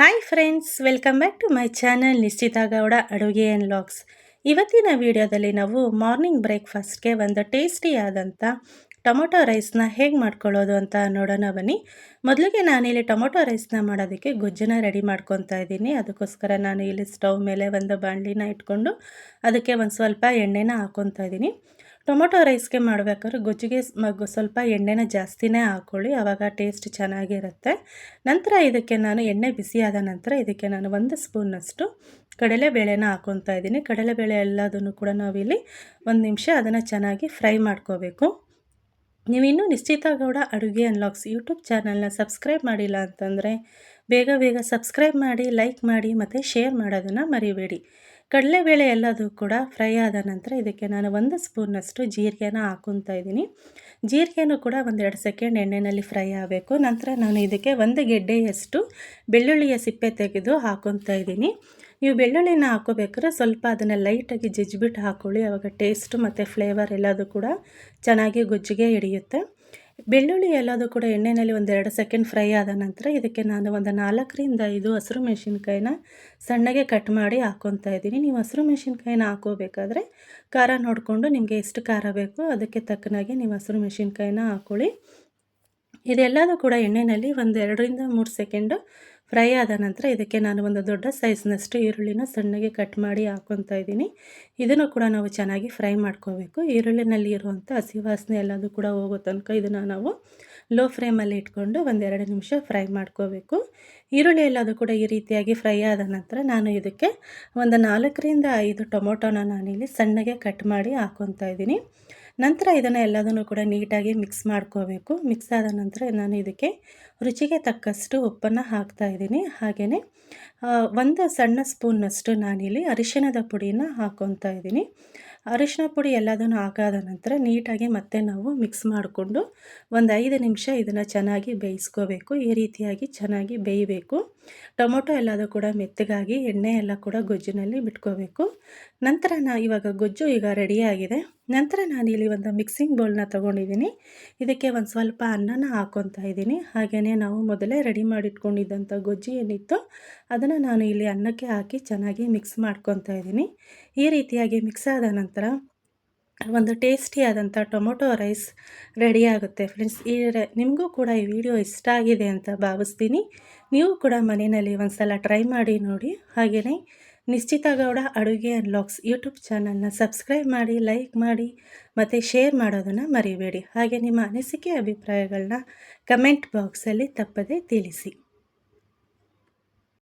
Hi friends, welcome back to my channel Nishchita Gowda ಅಡುಗೆ and vlogs. ಇವತ್ತಿನ ವಿಡಿಯೋದಲ್ಲಿ ನಾವು ಮಾರ್ನಿಂಗ್ ಬ್ರೇಕ್ಫಾಸ್ಟ್ಗೆ ಒಂದು ಟೇಸ್ಟಿಯಾದಂಥ ಟೊಮೊಟೊ ರೈಸ್ನ ಹೇಗೆ ಮಾಡ್ಕೊಳ್ಳೋದು ಅಂತ ನೋಡೋಣ ಬನ್ನಿ. ಮೊದಲಿಗೆ ನಾನಿಲ್ಲಿ ಟೊಮೊಟೊ ರೈಸ್ನ ಮಾಡೋದಕ್ಕೆ ಗೊಜ್ಜನ್ನ ರೆಡಿ ಮಾಡ್ಕೊತಾ ಇದ್ದೀನಿ. ಅದಕ್ಕೋಸ್ಕರ ನಾನು ಇಲ್ಲಿ ಸ್ಟವ್ ಮೇಲೆ ಒಂದು ಬಾಣಲಿನ ಇಟ್ಕೊಂಡು ಅದಕ್ಕೆ ಒಂದು ಸ್ವಲ್ಪ ಎಣ್ಣೆನ ಹಾಕ್ಕೊತಾ ಇದ್ದೀನಿ. ಟೊಮೊಟೊ ರೈಸ್ಗೆ ಮಾಡಬೇಕಾದ್ರೆ ಗೊಜ್ಜಿಗೆ ಸ್ವಲ್ಪ ಎಣ್ಣೆನ ಜಾಸ್ತಿನೇ ಹಾಕ್ಕೊಳ್ಳಿ, ಆವಾಗ ಟೇಸ್ಟ್ ಚೆನ್ನಾಗಿರುತ್ತೆ. ನಂತರ ಇದಕ್ಕೆ ನಾನು ಎಣ್ಣೆ ಬಿಸಿಯಾದ ನಂತರ ಇದಕ್ಕೆ ನಾನು 1 ಸ್ಪೂನ್ನಷ್ಟು ಕಡಲೆಬೇಳೆನ ಹಾಕ್ಕೊತಾ ಇದ್ದೀನಿ. ಕಡಲೆಬೇಳೆ ಎಲ್ಲದನ್ನು ಕೂಡ ನಾವಿಲ್ಲಿ 1 ನಿಮಿಷ ಅದನ್ನು ಚೆನ್ನಾಗಿ ಫ್ರೈ ಮಾಡ್ಕೋಬೇಕು. ನೀವಿನ್ನೂ ನಿಶ್ಚಿತಾ ಗೌಡ ಅಡುಗೆ ಆ್ಯಂಡ್ ವ್ಲಾಗ್ಸ್ ಯೂಟ್ಯೂಬ್ ಚಾನಲ್ನ ಸಬ್ಸ್ಕ್ರೈಬ್ ಮಾಡಿಲ್ಲ ಅಂತಂದರೆ ಬೇಗ ಸಬ್ಸ್ಕ್ರೈಬ್ ಮಾಡಿ, ಲೈಕ್ ಮಾಡಿ ಮತ್ತು ಶೇರ್ ಮಾಡೋದನ್ನು ಮರಿಬೇಡಿ. ಕಡಲೆಬೇಳೆ ಎಲ್ಲದೂ ಕೂಡ ಫ್ರೈ ಆದ ನಂತರ ಇದಕ್ಕೆ ನಾನು 1 ಸ್ಪೂನ್ನಷ್ಟು ಜೀರಿಗೆನ ಹಾಕ್ಕೊತಾ ಇದ್ದೀನಿ. ಜೀರಿಗೆನೂ ಕೂಡ 1-2 ಸೆಕೆಂಡ್ ಎಣ್ಣೆಯಲ್ಲಿ ಫ್ರೈ ಆಗಬೇಕು. ನಂತರ ನಾನು ಇದಕ್ಕೆ 1 ಗೆಡ್ಡೆಯಷ್ಟು ಬೆಳ್ಳುಳ್ಳಿಯ ಸಿಪ್ಪೆ ತೆಗೆದು ಹಾಕ್ಕೊತಾ ಇದ್ದೀನಿ. ನೀವು ಬೆಳ್ಳುಳ್ಳಿನ ಹಾಕ್ಕೋಬೇಕಾದ್ರೆ ಸ್ವಲ್ಪ ಅದನ್ನು ಲೈಟಾಗಿ ಜಜ್ಜಿಬಿಟ್ಟು ಹಾಕ್ಕೊಳ್ಳಿ, ಆವಾಗ ಟೇಸ್ಟು ಮತ್ತು ಫ್ಲೇವರ್ ಎಲ್ಲದೂ ಕೂಡ ಚೆನ್ನಾಗಿ ಗೊಜ್ಜಿಗೆ ಹಿಡಿಯುತ್ತೆ. ಬೆಳ್ಳುಳ್ಳಿ ಎಲ್ಲದೂ ಕೂಡ ಎಣ್ಣೆಯಲ್ಲಿ 1-2 ಸೆಕೆಂಡ್ ಫ್ರೈ ಆದ ನಂತರ ಇದಕ್ಕೆ ನಾನು ಒಂದು 4-5 ಹಸಿರು ಮೆಣಸಿನ್ಕಾಯಿನ ಸಣ್ಣಗೆ ಕಟ್ ಮಾಡಿ ಹಾಕ್ಕೊತಾ ಇದ್ದೀನಿ. ನೀವು ಹಸಿರು ಮೆಣಸಿನ್ಕಾಯಿನ ಹಾಕ್ಕೋಬೇಕಾದ್ರೆ ಖಾರ ನೋಡಿಕೊಂಡು ನಿಮಗೆ ಎಷ್ಟು ಖಾರ ಬೇಕೋ ಅದಕ್ಕೆ ತಕ್ಕನಾಗಿ ನೀವು ಹಸಿರು ಮೆಣಸಿನ್ಕಾಯಿನ ಹಾಕ್ಕೊಳ್ಳಿ. ಇದೆಲ್ಲದೂ ಕೂಡ ಎಣ್ಣೆಯಲ್ಲಿ 2-3 ಸೆಕೆಂಡು ಫ್ರೈ ಆದ ನಂತರ ಇದಕ್ಕೆ ನಾನು ಒಂದು ದೊಡ್ಡ ಸೈಜ್ನಷ್ಟು ಈರುಳ್ಳಿನ ಸಣ್ಣಗೆ ಕಟ್ ಮಾಡಿ ಹಾಕ್ಕೊತಾ ಇದ್ದೀನಿ. ಇದನ್ನು ಕೂಡ ನಾವು ಚೆನ್ನಾಗಿ ಫ್ರೈ ಮಾಡ್ಕೋಬೇಕು. ಈರುಳ್ಳಿನಲ್ಲಿ ಇರುವಂಥ ಹಸಿ ವಾಸನೆ ಎಲ್ಲದೂ ಕೂಡ ಹೋಗೋ ತನಕ ಇದನ್ನು ನಾವು ಲೋ ಫ್ಲೇಮಲ್ಲಿ ಇಟ್ಕೊಂಡು 1-2 ನಿಮಿಷ ಫ್ರೈ ಮಾಡ್ಕೋಬೇಕು. ಈರುಳ್ಳಿ ಎಲ್ಲದೂ ಕೂಡ ಈ ರೀತಿಯಾಗಿ ಫ್ರೈ ಆದ ನಂತರ ನಾನು ಇದಕ್ಕೆ ಒಂದು 4-5 ಟೊಮೊಟೊನ ನಾನಿಲ್ಲಿ ಸಣ್ಣಗೆ ಕಟ್ ಮಾಡಿ ಹಾಕ್ಕೊತಾ ಇದ್ದೀನಿ. ನಂತರ ಇದನ್ನು ಎಲ್ಲದನ್ನು ಕೂಡ ನೀಟಾಗಿ ಮಿಕ್ಸ್ ಮಾಡ್ಕೋಬೇಕು. ಮಿಕ್ಸ್ ಆದ ನಂತರ ನಾನು ಇದಕ್ಕೆ ರುಚಿಗೆ ತಕ್ಕಷ್ಟು ಉಪ್ಪನ್ನು ಹಾಕ್ತಾಯಿದ್ದೀನಿ. ಹಾಗೆಯೇ 1 ಸಣ್ಣ ಸ್ಪೂನ್ನಷ್ಟು ನಾನಿಲ್ಲಿ ಅರಿಶಿಣದ ಪುಡಿನ ಹಾಕ್ಕೊತಾ ಇದ್ದೀನಿ. ಅರಿಶಿಣ ಪುಡಿ ಎಲ್ಲದನ್ನು ಹಾಕಾದ ನಂತರ ನೀಟಾಗಿ ಮತ್ತೆ ನಾವು ಮಿಕ್ಸ್ ಮಾಡಿಕೊಂಡು 5 ನಿಮಿಷ ಇದನ್ನು ಚೆನ್ನಾಗಿ ಬೇಯಿಸ್ಕೋಬೇಕು. ಈ ರೀತಿಯಾಗಿ ಚೆನ್ನಾಗಿ ಬೇಯಬೇಕು. ಟೊಮೊಟೊ ಎಲ್ಲದೂ ಕೂಡ ಮೆತ್ತಗಾಗಿ ಎಣ್ಣೆ ಎಲ್ಲ ಕೂಡ ಗೊಜ್ಜಿನಲ್ಲಿ ಬಿಟ್ಕೋಬೇಕು. ನಂತರ ಇವಾಗ ಗೊಜ್ಜು ಈಗ ರೆಡಿಯಾಗಿದೆ. ನಂತರ ನಾನಿಲ್ಲಿ ಒಂದು ಮಿಕ್ಸಿಂಗ್ ಬೌಲ್ನ ತೊಗೊಂಡಿದ್ದೀನಿ. ಇದಕ್ಕೆ ಒಂದು ಸ್ವಲ್ಪ ಅನ್ನನ ಹಾಕ್ಕೊತಾ ಇದ್ದೀನಿ. ಹಾಗೆಯೇ ನಾವು ಮೊದಲೇ ರೆಡಿ ಮಾಡಿಟ್ಕೊಂಡಿದ್ದಂಥ ಗೊಜ್ಜು ಏನಿತ್ತು ಅದನ್ನು ನಾನು ಇಲ್ಲಿ ಅನ್ನಕ್ಕೆ ಹಾಕಿ ಚೆನ್ನಾಗಿ ಮಿಕ್ಸ್ ಮಾಡ್ಕೊತಾ ಇದ್ದೀನಿ. ಈ ರೀತಿಯಾಗಿ ಮಿಕ್ಸ್ ಆದ ನಂತರ ಒಂದು ಟೇಸ್ಟಿಯಾದಂಥ ಟೊಮೊಟೊ ರೈಸ್ ರೆಡಿಯಾಗುತ್ತೆ ಫ್ರೆಂಡ್ಸ್. ನಿಮಗೂ ಕೂಡ ಈ ವಿಡಿಯೋ ಇಷ್ಟ ಆಗಿದೆ ಅಂತ ಭಾವಿಸ್ತೀನಿ. ನೀವು ಕೂಡ ಮನೆಯಲ್ಲಿ ಒಂದು ಸಲ ಟ್ರೈ ಮಾಡಿ ನೋಡಿ. ಹಾಗೆಯೇ ನಿಶ್ಚಿತಾ ಗೌಡ ಅಡುಗೆ ಆ್ಯಂಡ್ ವ್ಲಾಗ್ಸ್ ಯೂಟ್ಯೂಬ್ ಚಾನಲ್ನ ಸಬ್ಸ್ಕ್ರೈಬ್ ಮಾಡಿ, ಲೈಕ್ ಮಾಡಿ ಮತ್ತು ಶೇರ್ ಮಾಡೋದನ್ನು ಮರಿಬೇಡಿ. ಹಾಗೆ ನಿಮ್ಮ ಅನಿಸಿಕೆ ಅಭಿಪ್ರಾಯಗಳನ್ನ ಕಮೆಂಟ್ ಬಾಕ್ಸಲ್ಲಿ ತಪ್ಪದೇ ತಿಳಿಸಿ.